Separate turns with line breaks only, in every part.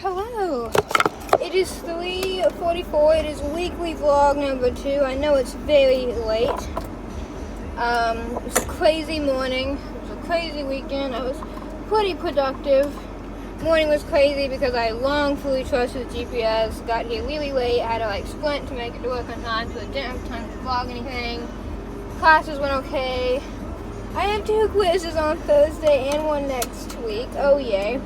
Hello. It is 3:44. It is weekly vlog number 2. I know it's very late. It was a crazy morning. It was a crazy weekend. I was pretty productive. Morning was crazy because I wrongfully trusted the GPS. Got here really late. I had to sprint to make it to work on time, so I didn't have time to vlog anything. Classes went okay. I have 2 quizzes on Thursday and one next week. Oh yay.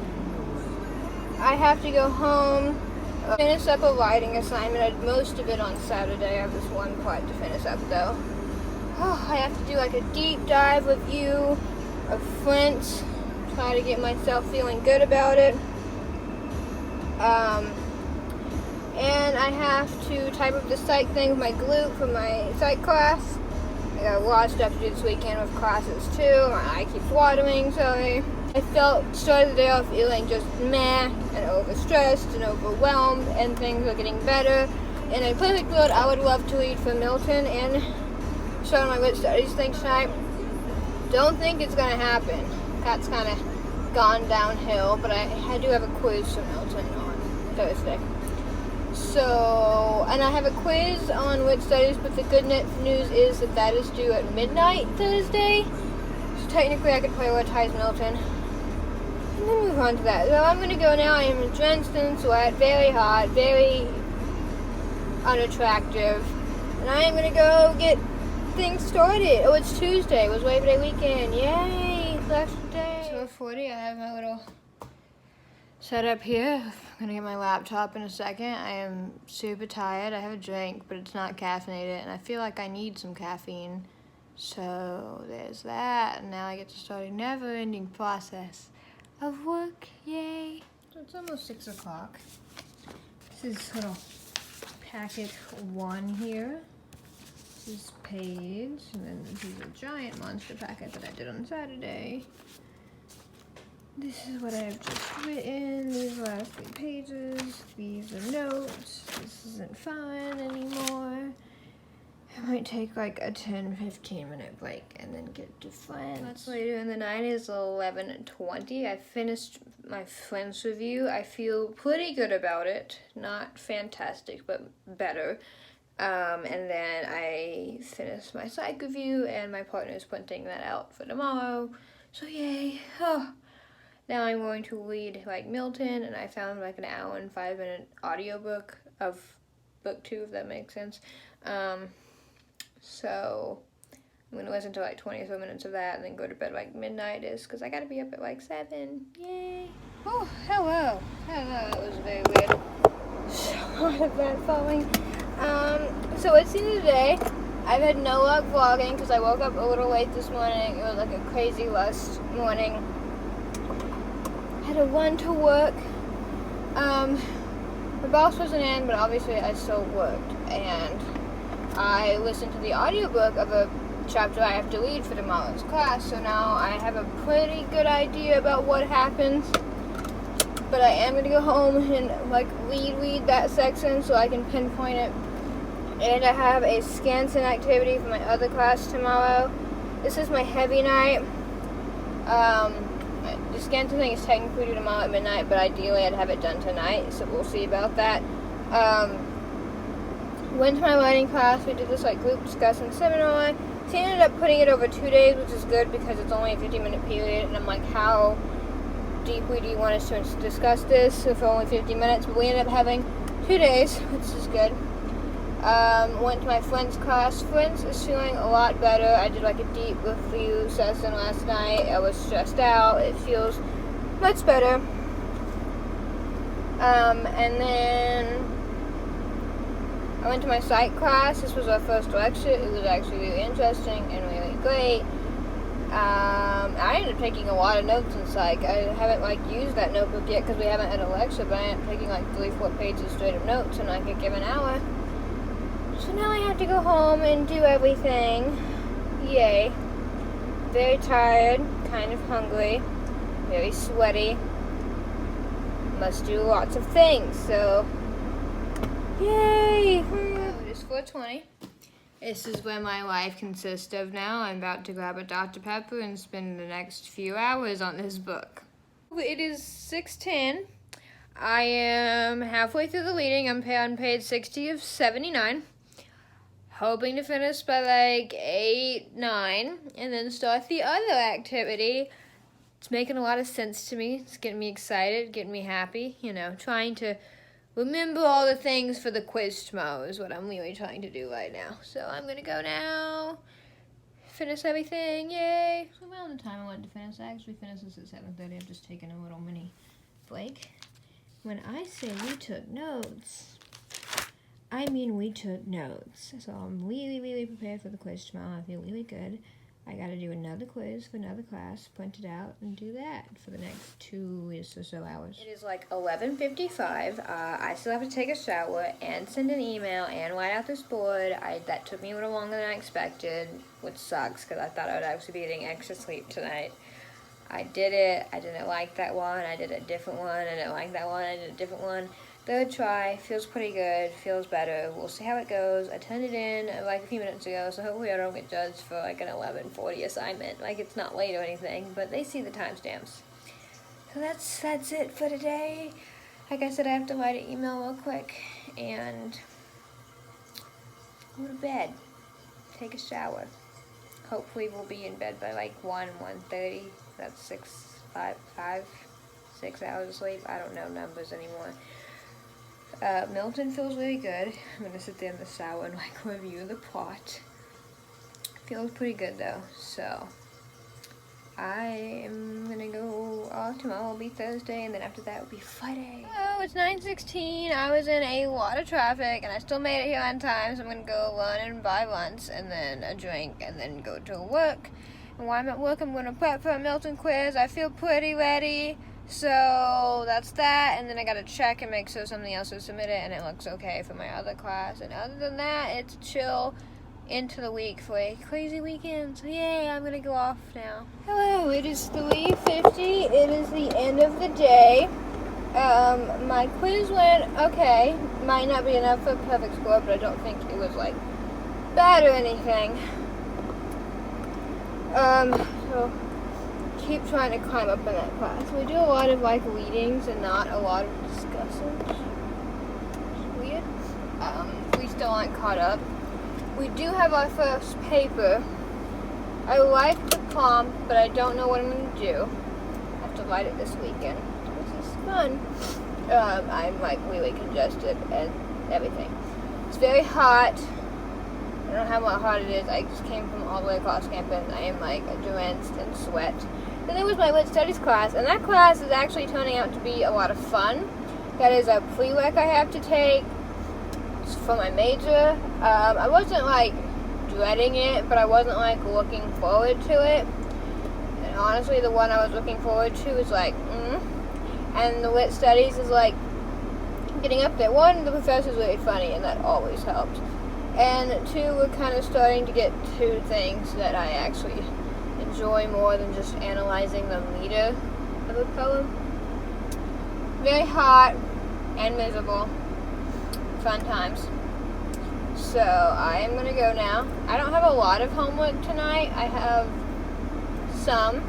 I have to go home, finish up a writing assignment. I did most of it on Saturday. I have this one part to finish up though. I have to do a deep dive review of French. Try to get myself feeling good about it. And I have to type up the psych thing with my glute for my psych class. I got a lot of stuff to do this weekend with classes too. My eye keeps watering, sorry. I started the day off feeling just meh and overstressed and overwhelmed, and things are getting better. In a perfect world, I would love to read for Milton and start on my lit studies thing tonight. Don't think it's gonna happen. That's kind of gone downhill, but I do have a quiz for Milton on Thursday. So, and I have a quiz on lit studies, but the good news is that is due at midnight Thursday. So technically I could prioritize Milton. And then move on to that. So I'm going to go now. I am drenched in sweat, very hot, very unattractive. And I am going to go get things started. Oh, it's Tuesday. It was Labor Day weekend. Yay! Last day. 12:40. I have my little setup here. I'm going to get my laptop in a second. I am super tired. I have a drink, but it's not caffeinated. And I feel like I need some caffeine. So there's that. And now I get to start a never-ending process of work. Yay. So it's almost 6 o'clock. This is little packet 1 here. This is page, and then this is a giant monster packet that I did on Saturday. This is what I've just written. These last 3 pages. These are notes. This isn't fun anymore. I might take a 10-15 minute break and then get to Friends. Much later in the night is 11:20. I finished my Friends review. I feel pretty good about it. Not fantastic, but better. And then I finished my psych review, and my partner's printing that out for tomorrow. So yay. Now I'm going to read Milton, and I found an hour and 5-minute audiobook of book 2, if that makes sense. So I'm gonna listen to 20 or so minutes of that and then go to bed midnight-ish, because I gotta be up at 7. Yay. Oh, hello. Hello, that was very weird. So of that falling. So it's the end of the day. I've had no luck vlogging because I woke up a little late this morning. It was a crazy last morning. Had to run to work. The boss wasn't in, but obviously I still worked, and I listened to the audiobook of a chapter I have to read for tomorrow's class, so now I have a pretty good idea about what happens. But I am going to go home and read that section so I can pinpoint it. And I have a Scanson activity for my other class tomorrow. This is my heavy night. The Scanson thing is technically due tomorrow at midnight, but ideally I'd have it done tonight, so we'll see about that. Went to my writing class. We did this group discussion seminar. She ended up putting it over 2 days, which is good because it's only a 50-minute period, and I'm how deeply do you want us to discuss this for only 50 minutes? But we ended up having 2 days, which is good. Went to my French class. French is feeling a lot better. I did a deep review session last night. I was stressed out. It feels much better. And then I went to my psych class. This was our first lecture. It was actually really interesting and really great. I ended up taking a lot of notes in psych. I haven't used that notebook yet because we haven't had a lecture, but I ended up taking 3-4 pages straight of notes in a given hour. So now I have to go home and do everything. Yay. Very tired, kind of hungry, very sweaty. Must do lots of things, so yay! It is 4:20. This is what my life consists of now. I'm about to grab a Dr. Pepper and spend the next few hours on this book. It is 6:10. I am halfway through the reading. I'm on page 60 of 79. Hoping to finish by like 8, 9, and then start the other activity. It's making a lot of sense to me. It's getting me excited, getting me happy. You know, trying to remember all the things for the quiz tomorrow is what I'm really trying to do right now. So I'm going to go now, finish everything, yay. So around the time I wanted to finish, I actually finished this at 7:30. I've just taken a little mini break. When I say we took notes, I mean we took notes. So I'm really, really prepared for the quiz tomorrow. I feel really good. I got to do another quiz for another class, print it out, and do that for the next 2 or so hours. It is like 11:55. I still have to take a shower and send an email and write out this board. That took me a little longer than I expected, which sucks because I thought I would actually be getting extra sleep tonight. I did it. I didn't like that one. I did a different one. I didn't like that one. I did a different one. Third try. Feels pretty good. Feels better. We'll see how it goes. I turned it in like a few minutes ago, so hopefully I don't get judged for like an 11:40 assignment. Like it's not late or anything, but they see the timestamps. So that's it for today. Like I said, I have to write an email real quick and go to bed. Take a shower. Hopefully we'll be in bed by like 1:30. That's 6 hours of sleep. I don't know numbers anymore. Milton feels really good. I'm going to sit there in the shower and like review the plot. Feels pretty good though, so I am going to go, tomorrow will be Thursday, and then after that will be Friday. Oh, it's 9:16. I was in a lot of traffic, and I still made it here on time, so I'm going to go run and buy lunch, and then a drink, and then go to work. And while I'm at work, I'm going to prep for a Milton quiz. I feel pretty ready. So that's that, and then I gotta check and make sure something else is submitted and it looks okay for my other class. And other than that, it's chill into the week for a crazy weekend. So yay, I'm gonna go off now. Hello, it is 3:50. It is the end of the day. My quiz went okay. Might not be enough for a perfect score, but I don't think it was like bad or anything. So keep trying to climb up in that class. We do a lot of like readings and not a lot of discussions. It's weird. We still aren't caught up. We do have our first paper. I like the prompt, but I don't know what I'm going to do. I have to write it this weekend. This is fun. I'm like really congested and everything. It's very hot. I don't know how hot it is. I just came from all the way across campus. I am like drenched in sweat. Then there was my lit studies class, and that class is actually turning out to be a lot of fun. That is a prereq I have to take for my major. I wasn't like dreading it, but I wasn't like looking forward to it. And honestly, the one I was looking forward to is like, and the lit studies is like getting up there. One, the professor's really funny, and that always helps. And two, we're kind of starting to get to things that I actually enjoy more than just analyzing the meter of a poem. Very hot and miserable. Fun times. So I am going to go now. I don't have a lot of homework tonight. I have some,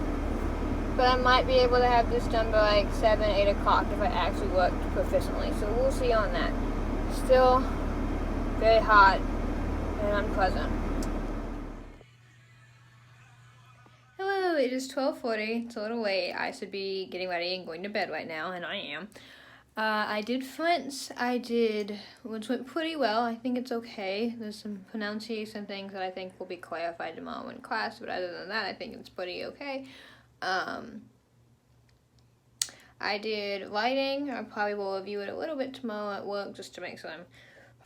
but I might be able to have this done by like 7, 8 o'clock if I actually worked proficiently. So we'll see on that. Still very hot and unpleasant. Hello, it is 12:40. It's a little late. I should be getting ready and going to bed right now, and I am. I did French. Which went pretty well. I think it's okay. There's some pronunciation things that I think will be clarified tomorrow in class, but other than that, I think it's pretty okay. I did writing. I probably will review it a little bit tomorrow at work just to make sure I'm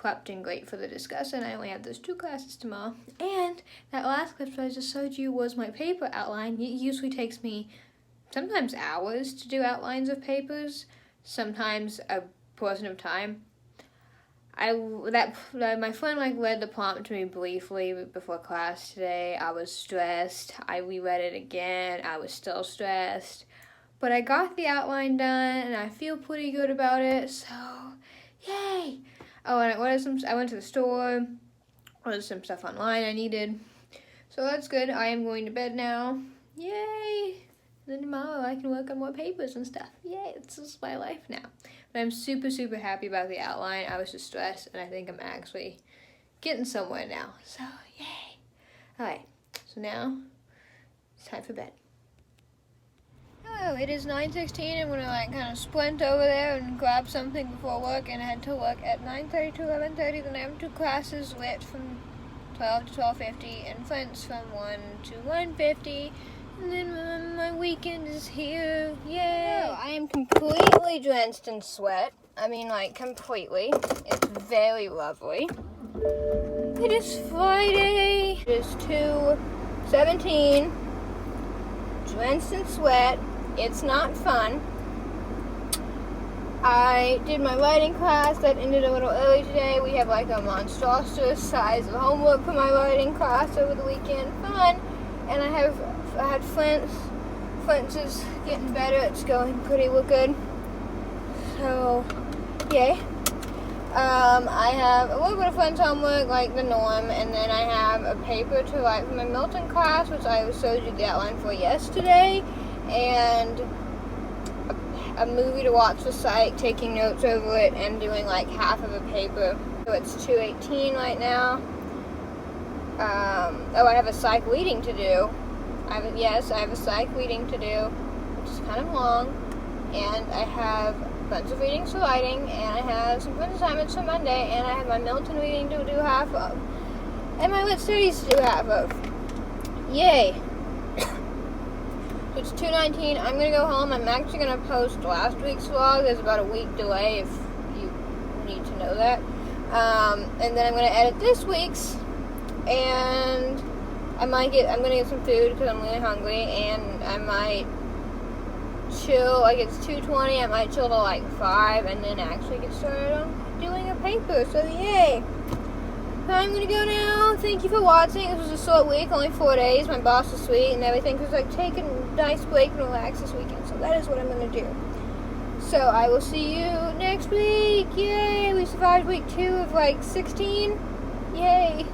prepped and great for the discussion. I only have those 2 classes tomorrow. And that last clip that I just showed you was my paper outline. It usually takes me sometimes hours to do outlines of papers, sometimes a portion of time. My friend like read the prompt to me briefly before class today. I was stressed. I reread it again. I was still stressed. But I got the outline done, and I feel pretty good about it, so yay! Oh, and I went to the store, ordered some stuff online I needed. So that's good. I am going to bed now. Yay! And then tomorrow I can work on more papers and stuff. Yay, it's just my life now. But I'm super, super happy about the outline. I was just stressed, and I think I'm actually getting somewhere now. So, yay. Alright, so now it's time for bed. Hello, it is 9:16. I'm gonna kind of sprint over there and grab something before work and head to work at 9:30 to 11:30. Then I have 2 classes, lit from 12 to 12:50 and French from 1 to 1:50. And then my weekend is here. Yay! Oh, I am completely drenched in sweat. I mean, like, completely. It's very lovely. It is Friday. It is 2:17. Drenched in sweat. It's not fun. I did my writing class. That ended a little early today. We have like a monstrous size of homework for my writing class over the weekend. Fun. And I had Flint's. Flint's is getting better. It's going pretty good. So, yay. I have a little bit of Flint's homework, like the norm, and then I have a paper to write for my Milton class, which I showed you the outline for yesterday, and a movie to watch for psych, taking notes over it, and doing like half of a paper. So it's 2:18 right now. Oh, I have a psych reading to do. I have a psych reading to do, which is kind of long, and I have a bunch of readings for writing, and I have some print assignments for Monday, and I have my Milton reading to do half of, and my lit studies to do half of. Yay! So it's 2:19. I'm gonna go home. I'm actually gonna post last week's vlog. There's about a week delay if you need to know that. And then I'm gonna edit this week's, and I'm gonna get some food because I'm really hungry, and I might chill. Like, it's 2:20. I might chill till like 5, and then actually get started on doing a paper. So yay! So I'm gonna go now. Thank you for watching. This was a short week, only 4 days. My boss was sweet and everything. Was like taking a nice break and relax this weekend. So that is what I'm gonna do. So I will see you next week. Yay! We survived week 2 of like 16. Yay!